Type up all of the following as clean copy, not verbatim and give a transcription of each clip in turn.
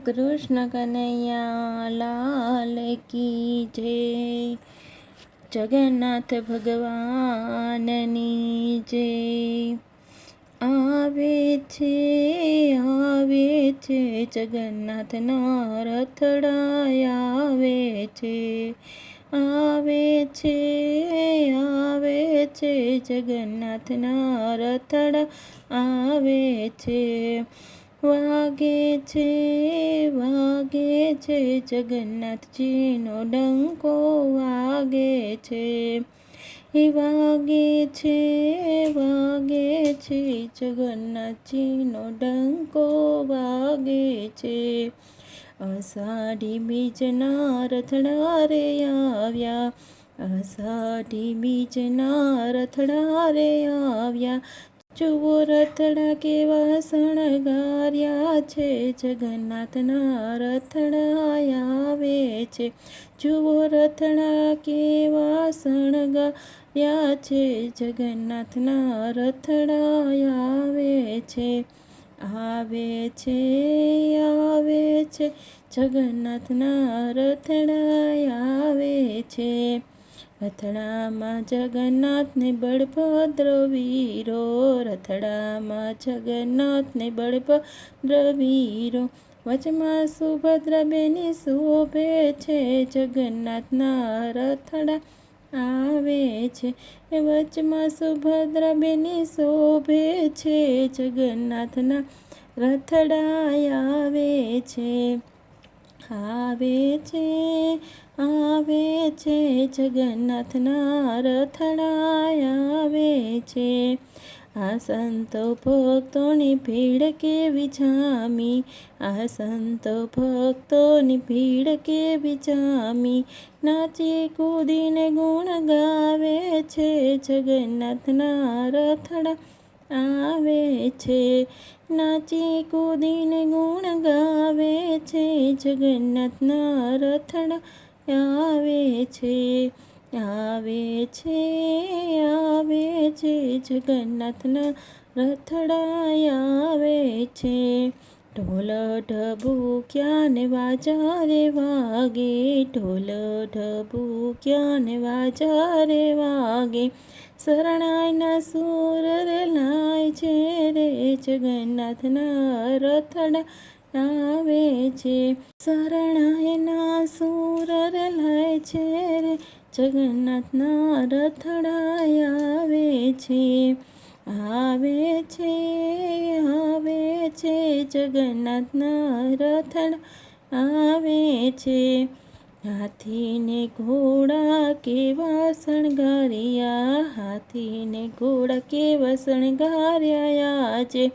કૃષ્ણ કનૈયા લાલ કી જય, જગન્નાથ ભગવાનની જય। આવે છે જગન્નાથના રથડા આવે છે જગન્નાથના રથડા આવે છે। વાગે છે જગન્નાથજીનો ડંકો વાગે છે। વાગે છે જગન્નાથજીનો ડંકો વાગે છે। અષાઢી બીજના રથડા રે આવ્યા, અષાઢી બીજના રથડા રે આવ્યા। જુઓ રથડા કેવા શણગાર્યા છે, જગન્નાથના રથડા આવે છે। જુઓ રથડા કેવા શણગાર્યા છે, જગન્નાથના રથડા આવે છે। આવે છે જગન્નાથના રથડા આવે છે। રથડામાં જગન્નાથને બળભદ્ર વીરો, રથડામાં જગન્નાથને બળભદ્ર વીરો। વચમાં સુભદ્રા બેની શોભે છે, જગન્નાથના રથડા આવે છે। વચમાં સુભદ્રા બેની શોભે છે, જગન્નાથના રથડા આવે છે। આવે છે જગન્નાથના રથડા આવે છે। આ સંતો ભક્તોની ભીડ કેવી જામી, આ સંતો ભક્તોની ભીડ કેવી જામી। નાચી કૂદીને ગુણ ગાવે છે, જગન્નાથના રથડા આવે છે। નાચી કૂદીને ગુણ ગાવે છે, જગન્નાથના રથડા આવે છે। આવે છે જગન્નાથના રથડા આવે છે। ઢોલ ઢબૂક્યા ને વાજા રે વાગે, ઢોલ ઢબૂક્યા ને વાજા રે વાગે। શરણાઈના સૂર રે લાય છે રે, જગન્નાથના રથડા આવે છે। શરણાઈના સૂર રે લાય છે રે, જગન્નાથના રથડા આવે છે। આવે છે જગન્નાથના રથડા આવે છે। હાથીને ઘોડા કેવા શણગાર્યા, હાથીને ઘોડા કેવા શણગાર્યા છે।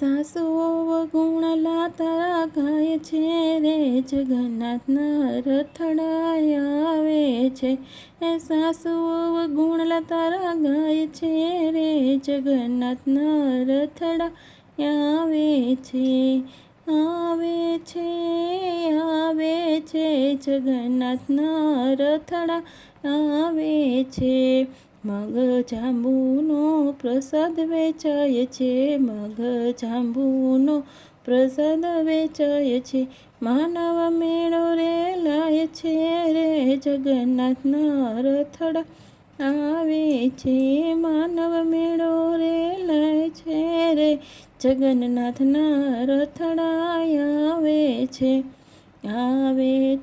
સાસુઓ વગુણલા તારા ગાય છે રે, જગન્નાથના રથડા આવે છે। સાસુઓ વગુણલા તારા ગાય છે રે, જગન્નાથના રથડા આવે છે। આવે છે જગન્નાથના રથડા આવે છે। મગ જાંબુનો પ્રસાદ વેચાય છે, મગ જાંબુનો પ્રસાદ વેચાય છે। માનવ મેળો રે લાય છે રે, જગન્નાથના રથડા આવે છે। માનવ મેળો રે લાય છે રે, જગન્નાથના રથડા આવે છે। આવે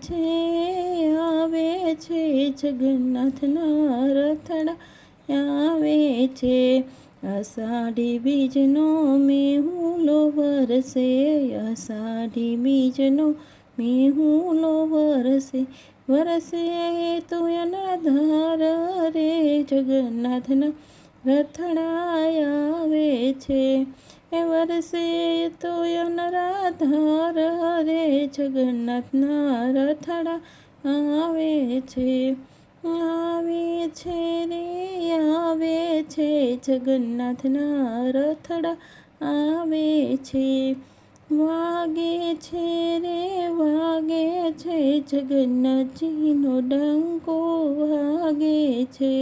છે જગન્નાથના રથડા આવે છે। અષાઢી બીજનો મેહુલો વરસે, અષાઢી બીજનો મેહુલો વરસે। વરસે તો એના ધાર રે, જગન્નાથના રથડા આવે છે। વરસે તો અનરાધાર રે, જગન્નાથના રથડા આવે છે। આવે છે જગન્નાથના રથડા આવે છે। વાગે છે જગન્નાથજીનો ડંકો વાગે છે।